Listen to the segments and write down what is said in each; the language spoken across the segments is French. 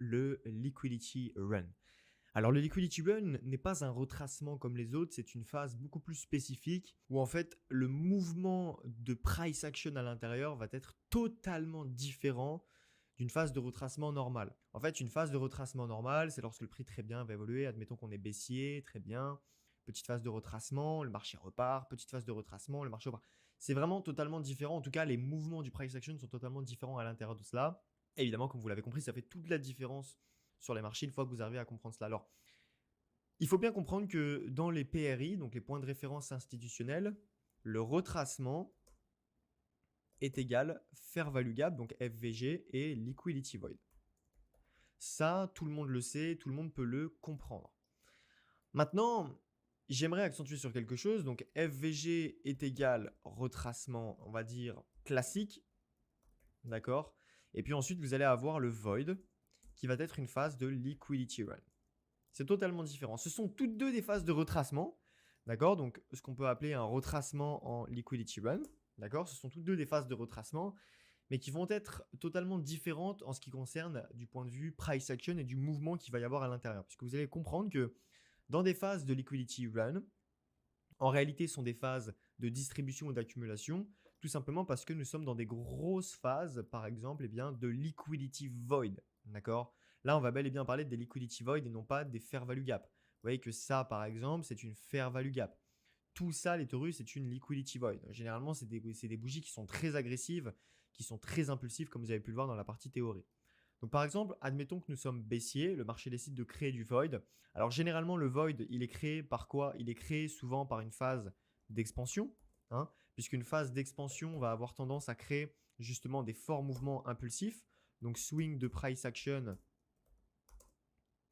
le Liquidity Run. Alors le Liquidity Run n'est pas un retracement comme les autres, c'est une phase beaucoup plus spécifique où en fait le mouvement de price action à l'intérieur va être totalement différent d'une phase de retracement normale. En fait, une phase de retracement normale, c'est lorsque le prix très bien va évoluer, admettons qu'on est baissier, très bien, petite phase de retracement, le marché repart, petite phase de retracement, le marché repart. C'est vraiment totalement différent, en tout cas les mouvements du price action sont totalement différents à l'intérieur de cela. Évidemment, comme vous l'avez compris, ça fait toute la différence sur les marchés une fois que vous arrivez à comprendre cela. Alors, il faut bien comprendre que dans les PRI, donc les points de référence institutionnels, le retracement est égal Fair Value Gap, donc FVG, et Liquidity Void. Ça, tout le monde le sait, tout le monde peut le comprendre. Maintenant, j'aimerais accentuer sur quelque chose. Donc FVG est égal retracement, on va dire, classique. D'accord. Et puis ensuite, vous allez avoir le Void, qui va être une phase de Liquidity Run. C'est totalement différent. Ce sont toutes deux des phases de retracement. D'accord. Donc, ce qu'on peut appeler un retracement en Liquidity Run. D'accord. Ce sont toutes deux des phases de retracement, mais qui vont être totalement différentes en ce qui concerne du point de vue price action et du mouvement qu'il va y avoir à l'intérieur. Puisque vous allez comprendre que dans des phases de Liquidity Run, en réalité, ce sont des phases de distribution ou d'accumulation, tout simplement parce que nous sommes dans des grosses phases, par exemple, de Liquidity Void. D'accord. Là, on va bel et bien parler des Liquidity Void et non pas des Fair Value Gap. Vous voyez que ça, par exemple, c'est une Fair Value Gap. Tout ça, les taurus, c'est une Liquidity Void. Généralement, c'est des bougies qui sont très agressives, qui sont très impulsives, comme vous avez pu le voir dans la partie théorie. Donc par exemple, admettons que nous sommes baissiers, le marché décide de créer du void. Alors généralement, le void, il est créé par quoi? Il est créé souvent par une phase d'expansion, puisqu'une phase d'expansion va avoir tendance à créer justement des forts mouvements impulsifs, donc swing de price action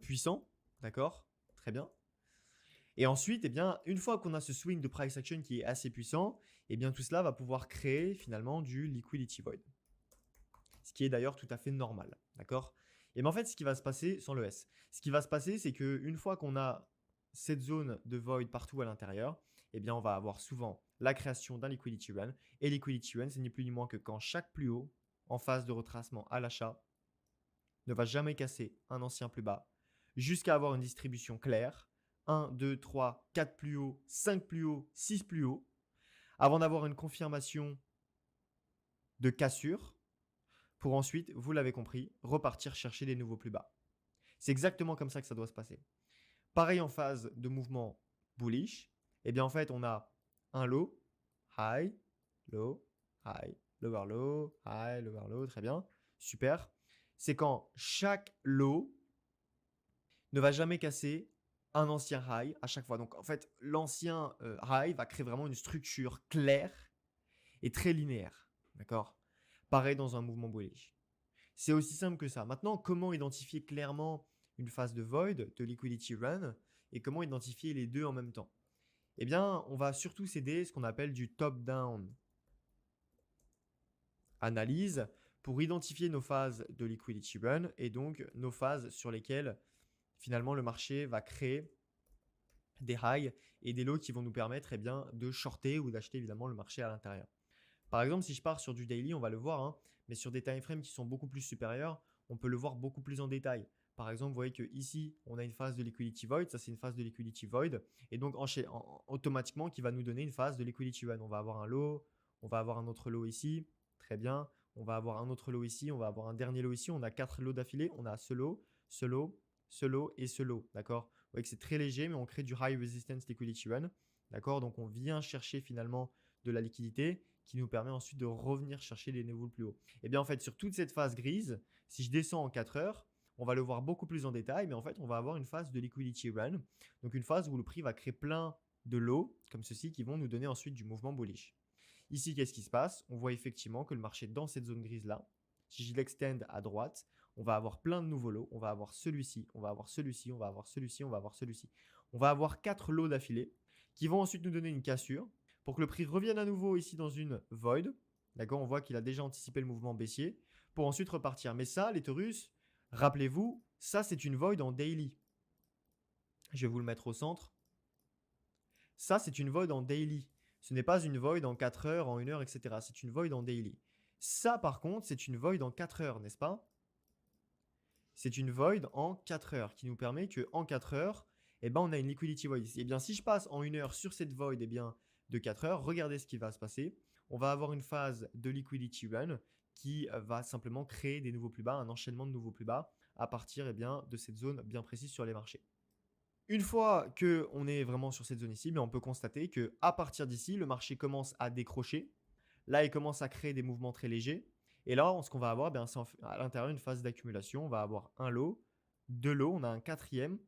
puissant, d'accord? Très bien. Et ensuite, une fois qu'on a ce swing de price action qui est assez puissant, tout cela va pouvoir créer finalement du liquidity void. Ce qui est d'ailleurs tout à fait normal, d'accord? Et bien en fait, ce qui va se passer, sans le S, ce qui va se passer, c'est qu'une fois qu'on a cette zone de void partout à l'intérieur, on va avoir souvent la création d'un liquidity run. Et liquidity run, c'est ni plus ni moins que quand chaque plus haut, en phase de retracement à l'achat, ne va jamais casser un ancien plus bas, jusqu'à avoir une distribution claire, 1, 2, 3, 4 plus haut, 5 plus haut, 6 plus haut, avant d'avoir une confirmation de cassure, pour ensuite, vous l'avez compris, repartir chercher des nouveaux plus bas. C'est exactement comme ça que ça doit se passer. Pareil en phase de mouvement bullish, en fait, on a un low, high, low, high, lower low, high, lower low, très bien, super. C'est quand chaque low ne va jamais casser un ancien high à chaque fois. Donc en fait, l'ancien high va créer vraiment une structure claire et très linéaire, d'accord? Pareil dans un mouvement bullish. C'est aussi simple que ça. Maintenant, comment identifier clairement une phase de void, de liquidity run, et comment identifier les deux en même temps? On va surtout s'aider ce qu'on appelle du top-down analyse pour identifier nos phases de liquidity run et donc nos phases sur lesquelles finalement le marché va créer des highs et des lows qui vont nous permettre de shorter ou d'acheter évidemment le marché à l'intérieur. Par exemple, si je pars sur du daily, on va le voir, mais sur des time frames qui sont beaucoup plus supérieurs, on peut le voir beaucoup plus en détail. Par exemple, vous voyez qu'ici, on a une phase de liquidity void, ça c'est une phase de liquidity void, et donc automatiquement qui va nous donner une phase de liquidity run. On va avoir un low, on va avoir un autre low ici, très bien, on va avoir un autre low ici, on va avoir un dernier low ici, on a 4 lows d'affilée, on a ce low, ce low, ce low et ce low, d'accord? Vous voyez que c'est très léger, mais on crée du high resistance liquidity run, d'accord? Donc on vient chercher finalement de la liquidité qui nous permet ensuite de revenir chercher les niveaux plus hauts. En fait, sur toute cette phase grise, si je descends en 4 heures, on va le voir beaucoup plus en détail, mais en fait, on va avoir une phase de liquidity run, donc une phase où le prix va créer plein de lots comme ceci qui vont nous donner ensuite du mouvement bullish. Ici, qu'est-ce qui se passe? On voit effectivement que le marché dans cette zone grise-là, si je l'extend à droite, on va avoir plein de nouveaux lots. On va avoir celui-ci, on va avoir celui-ci, on va avoir celui-ci, on va avoir celui-ci. On va avoir 4 lots d'affilée qui vont ensuite nous donner une cassure pour que le prix revienne à nouveau ici dans une void. D'accord, on voit qu'il a déjà anticipé le mouvement baissier pour ensuite repartir. Mais ça, les taurus, rappelez-vous, ça c'est une void en daily. Je vais vous le mettre au centre. Ça, c'est une void en daily. Ce n'est pas une void en 4 heures, en 1 heure, etc. C'est une void en daily. Ça, par contre, c'est une void en 4 heures, n'est-ce pas? c'est une void en 4 heures qui nous permet qu'en 4 heures, eh ben, on a une liquidity void. Et bien, si je passe en 1 heure sur cette void de 4 heures, regardez ce qui va se passer. On va avoir une phase de liquidity run qui va simplement créer des nouveaux plus bas, un enchaînement de nouveaux plus bas à partir de cette zone bien précise sur les marchés. Une fois qu'on est vraiment sur cette zone ici, on peut constater qu'à partir d'ici, le marché commence à décrocher. Là, il commence à créer des mouvements très légers. Et là, ce qu'on va avoir, c'est à l'intérieur une phase d'accumulation. On va avoir un lot, deux lots, on a un quatrième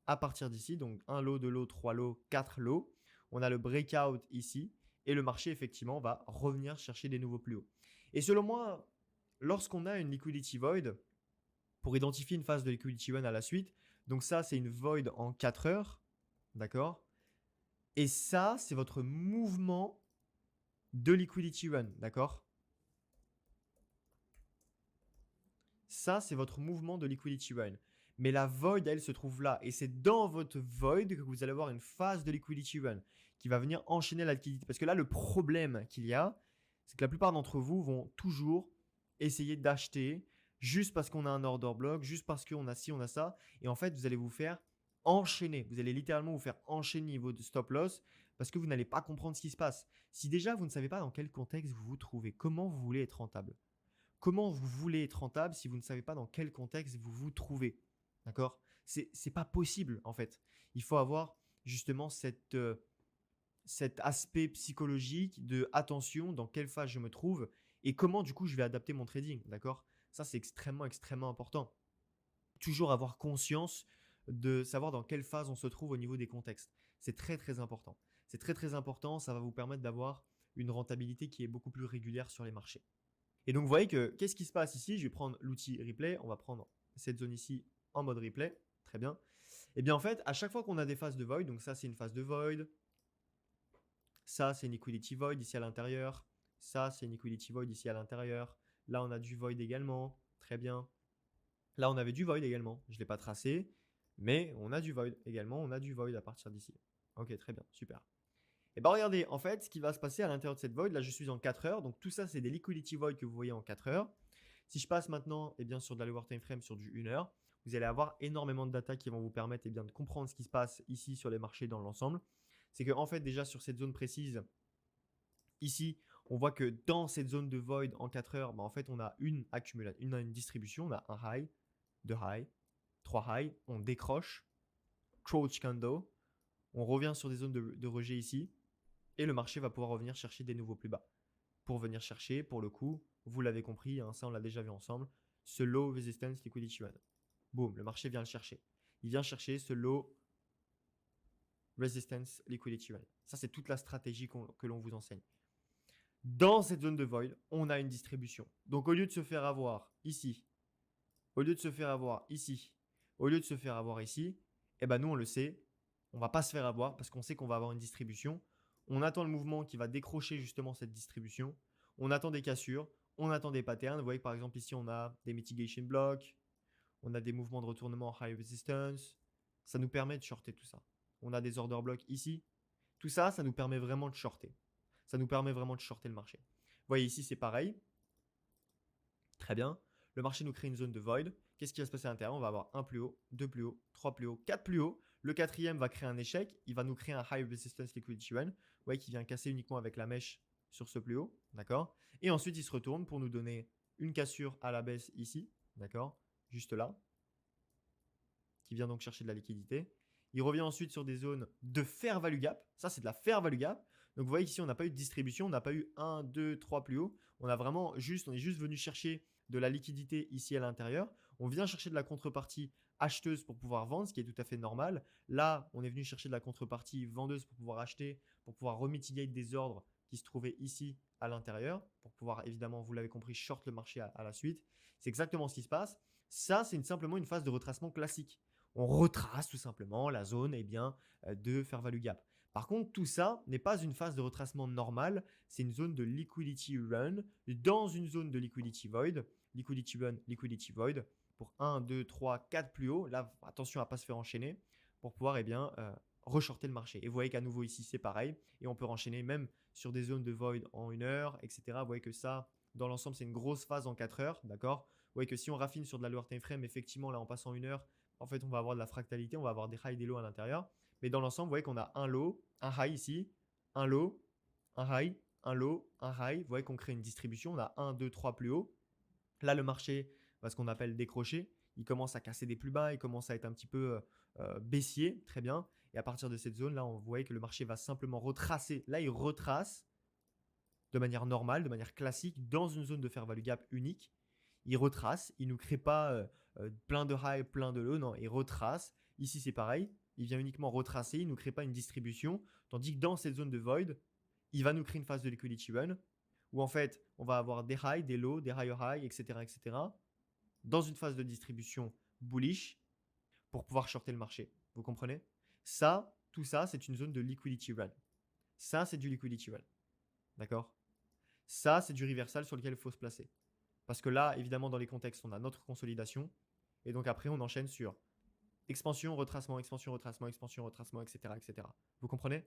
à partir d'ici. Donc un lot, deux lots, trois lots, quatre lots. On a le breakout ici. Et le marché, effectivement, va revenir chercher des nouveaux plus hauts. Et selon moi, lorsqu'on a une liquidity void, pour identifier une phase de liquidity run à la suite, donc ça, c'est une void en 4 heures. D'accord? Et ça, c'est votre mouvement de liquidity run. D'accord? Ça, c'est votre mouvement de liquidity run. Mais la void, elle se trouve là. Et c'est dans votre void que vous allez avoir une phase de liquidity run qui va venir enchaîner la liquidité. Parce que là, le problème qu'il y a, c'est que la plupart d'entre vous vont toujours essayer d'acheter juste parce qu'on a un order block, juste parce qu'on a ci, on a ça. Et en fait, vous allez vous faire enchaîner. Vous allez littéralement vous faire enchaîner votre stop loss parce que vous n'allez pas comprendre ce qui se passe. Si déjà, vous ne savez pas dans quel contexte vous vous trouvez, comment vous voulez être rentable, comment vous voulez être rentable si vous ne savez pas dans quel contexte vous vous trouvez. D'accord? C'est pas possible en fait. Il faut avoir justement cet aspect psychologique de attention dans quelle phase je me trouve et comment du coup je vais adapter mon trading. D'accord? Ça, c'est extrêmement, extrêmement important. Toujours avoir conscience de savoir dans quelle phase on se trouve au niveau des contextes. C'est très, très important. C'est très, très important. Ça va vous permettre d'avoir une rentabilité qui est beaucoup plus régulière sur les marchés. Et donc, vous voyez que qu'est-ce qui se passe ici? Je vais prendre l'outil replay. On va prendre cette zone ici en mode replay. Très bien. Et bien, en fait, à chaque fois qu'on a des phases de void, donc ça, c'est une phase de void. Ça, c'est une liquidity void ici à l'intérieur. Ça, c'est une liquidity void ici à l'intérieur. Là, on a du void également. Très bien. Là, on avait du void également. Je ne l'ai pas tracé, mais on a du void également. On a du void à partir d'ici. Ok, très bien. Super. Et bien, regardez, en fait, ce qui va se passer à l'intérieur de cette void, là, je suis en 4 heures. Donc, tout ça, c'est des liquidity void que vous voyez en 4 heures. Si je passe maintenant sur de la lower time frame sur du 1 heure, vous allez avoir énormément de data qui vont vous permettre de comprendre ce qui se passe ici sur les marchés dans l'ensemble. C'est qu'en fait, déjà sur cette zone précise, ici, on voit que dans cette zone de void en 4 heures, en fait, on a une distribution. On a un high, deux high, trois high. On décroche, crouch candle. On revient sur des zones de rejet ici. Et le marché va pouvoir revenir chercher des nouveaux plus bas. Pour venir chercher, pour le coup, vous l'avez compris, ça on l'a déjà vu ensemble, ce low resistance liquidity run. Boum, le marché vient le chercher. Il vient chercher ce low resistance liquidity run. Ça, c'est toute la stratégie que l'on vous enseigne. Dans cette zone de void, on a une distribution. Donc, au lieu de se faire avoir ici, au lieu de se faire avoir ici, au lieu de se faire avoir ici, nous, on le sait, on ne va pas se faire avoir parce qu'on sait qu'on va avoir une distribution. On attend le mouvement qui va décrocher justement cette distribution. On attend des cassures, on attend des patterns. Vous voyez que par exemple ici, on a des mitigation blocks, on a des mouvements de retournement high resistance. Ça nous permet de shorter tout ça. On a des order blocks ici. Tout ça, ça nous permet vraiment de shorter. Ça nous permet vraiment de shorter le marché. Vous voyez ici, c'est pareil. Très bien. Le marché nous crée une zone de void. Qu'est-ce qui va se passer à l'intérieur? On va avoir un plus haut, deux plus haut, trois plus haut, quatre plus haut. Le quatrième va créer un échec. Il va nous créer un high resistance liquidity run. Vous voyez qu'il vient casser uniquement avec la mèche sur ce plus haut. D'accord? Et ensuite, il se retourne pour nous donner une cassure à la baisse ici. D'accord? Juste là. Qui vient donc chercher de la liquidité. Il revient ensuite sur des zones de fair value gap. Ça, c'est de la fair value gap. Donc, vous voyez qu'ici, on n'a pas eu de distribution. On n'a pas eu 1, 2, 3 plus haut. On est juste venu chercher de la liquidité ici à l'intérieur. On vient chercher de la contrepartie acheteuse pour pouvoir vendre, ce qui est tout à fait normal. Là, on est venu chercher de la contrepartie vendeuse pour pouvoir acheter, pour pouvoir remitigate des ordres qui se trouvaient ici à l'intérieur, pour pouvoir évidemment, vous l'avez compris, short le marché à la suite. C'est exactement ce qui se passe. Ça, c'est simplement une phase de retracement classique. On retrace tout simplement la zone de fair value gap. Par contre, tout ça n'est pas une phase de retracement normale, c'est une zone de liquidity run dans une zone de liquidity void. Liquidity run, liquidity void pour 1, 2, 3, 4 plus haut. Là, attention à ne pas se faire enchaîner pour pouvoir reshorter le marché. Et vous voyez qu'à nouveau ici, c'est pareil. Et on peut enchaîner même sur des zones de void en 1 heure, etc. Vous voyez que ça, dans l'ensemble, c'est une grosse phase en 4 heures. D'accord? voyez que si on raffine sur de la lower time frame, effectivement, là, en passant 1 heure, en fait, on va avoir de la fractalité, on va avoir des highs, des lows à l'intérieur. Mais dans l'ensemble, vous voyez qu'on a un low, un high ici, un low, un high, un low, un high. Vous voyez qu'on crée une distribution. On a 1, 2, 3 plus haut. Là, le marché va ce qu'on appelle décrocher. Il commence à casser des plus bas, il commence à être un petit peu baissier, très bien. Et à partir de cette zone, là, on voit que le marché va simplement retracer. Là, il retrace de manière normale, de manière classique, dans une zone de fair value gap unique. Il retrace, il ne nous crée pas plein de high, plein de low, non, il retrace. Ici, c'est pareil, il vient uniquement retracer, il ne nous crée pas une distribution, tandis que dans cette zone de void, il va nous créer une phase de liquidity run, où en fait, on va avoir des highs, des lows, des higher highs, etc., etc., dans une phase de distribution bullish, pour pouvoir shorter le marché. Vous comprenez? Ça, tout ça, c'est une zone de liquidity run. Ça, c'est du liquidity run. D'accord? Ça, c'est du reversal sur lequel il faut se placer. Parce que là, évidemment, dans les contextes, on a notre consolidation. Et donc après, on enchaîne sur expansion, retracement, expansion, retracement, expansion, retracement, etc., etc. Vous comprenez?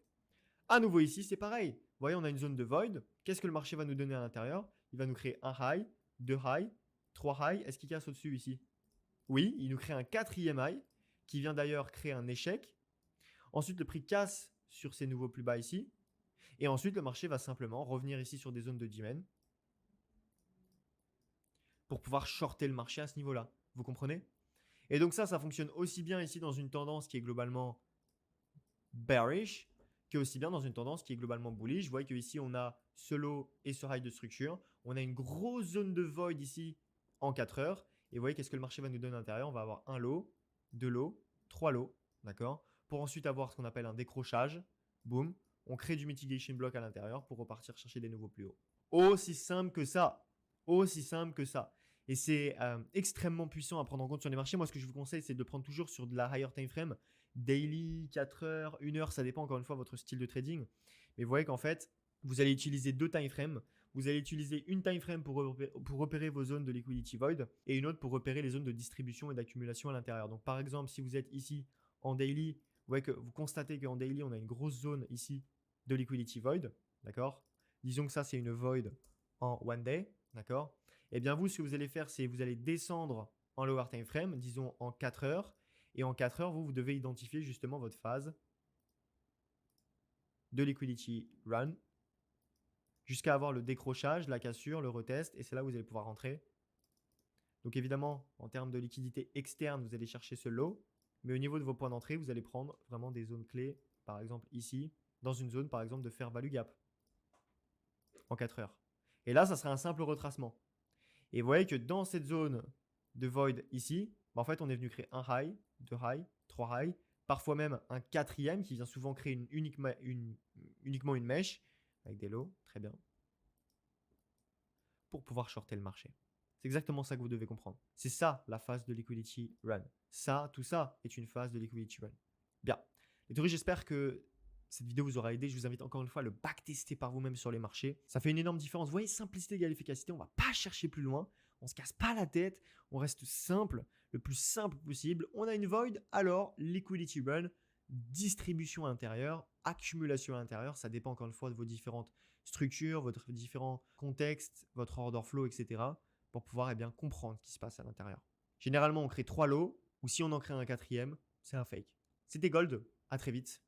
À nouveau ici, c'est pareil. Vous voyez, on a une zone de void. Qu'est-ce que le marché va nous donner à l'intérieur? Il va nous créer un high, 2 high, 3 high. Est-ce qu'il casse au-dessus ici? Oui, il nous crée un 4e high qui vient d'ailleurs créer un échec. Ensuite, le prix casse sur ces nouveaux plus bas ici. Et ensuite, le marché va simplement revenir ici sur des zones de demand pour pouvoir shorter le marché à ce niveau-là. Vous comprenez? Et donc ça fonctionne aussi bien ici dans une tendance qui est globalement bearish que aussi bien dans une tendance qui est globalement bullish. Vous voyez qu'ici, on a ce low et ce high de structure. On a une grosse zone de void ici en 4 heures. Et vous voyez qu'est-ce que le marché va nous donner à l'intérieur? On va avoir un low, 2 lows, 3 lows, d'accord? Pour ensuite avoir ce qu'on appelle un décrochage. Boum. On crée du mitigation block à l'intérieur pour repartir chercher des nouveaux plus hauts. Aussi simple que ça. Aussi simple que ça. Et c'est extrêmement puissant à prendre en compte sur les marchés. Moi, ce que je vous conseille, c'est de prendre toujours sur de la higher time frame. Daily, 4 heures, 1 heure, ça dépend encore une fois de votre style de trading. Mais vous voyez qu'en fait, vous allez utiliser 2 time frames. Vous allez utiliser une time frame pour repérer vos zones de liquidity void et une autre pour repérer les zones de distribution et d'accumulation à l'intérieur. Donc par exemple, si vous êtes ici en daily, vous voyez que vous constatez qu'en daily, on a une grosse zone ici de liquidity void. D'accord? Disons que ça, c'est une void en one day. D'accord? Eh bien, vous, ce que vous allez faire, c'est vous allez descendre en lower time frame, disons en 4 heures. Et en 4 heures, vous devez identifier justement votre phase de liquidity run jusqu'à avoir le décrochage, la cassure, le retest. Et c'est là où vous allez pouvoir rentrer. Donc évidemment, en termes de liquidité externe, vous allez chercher ce low. Mais au niveau de vos points d'entrée, vous allez prendre vraiment des zones clés. Par exemple ici, dans une zone par exemple de fair value gap en 4 heures. Et là, ça sera un simple retracement. Et vous voyez que dans cette zone de void ici, en fait, on est venu créer un high, 2 high, 3 high, parfois même un 4e qui vient souvent créer uniquement une mèche avec des lows, très bien, pour pouvoir shorter le marché. C'est exactement ça que vous devez comprendre. C'est ça la phase de liquidity run. Ça, tout ça est une phase de liquidity run. Bien. Les touristes, j'espère que cette vidéo vous aura aidé. Je vous invite encore une fois à le backtester par vous-même sur les marchés. Ça fait une énorme différence. Vous voyez, simplicité égale efficacité. On ne va pas chercher plus loin. On ne se casse pas la tête. On reste simple, le plus simple possible. On a une void, alors liquidity run, distribution à l'intérieur, accumulation à l'intérieur. Ça dépend encore une fois de vos différentes structures, votre différents contextes, votre order flow, etc. pour pouvoir bien comprendre ce qui se passe à l'intérieur. Généralement, on crée 3 lots ou si on en crée un 4e, c'est un fake. C'était Gold. À très vite.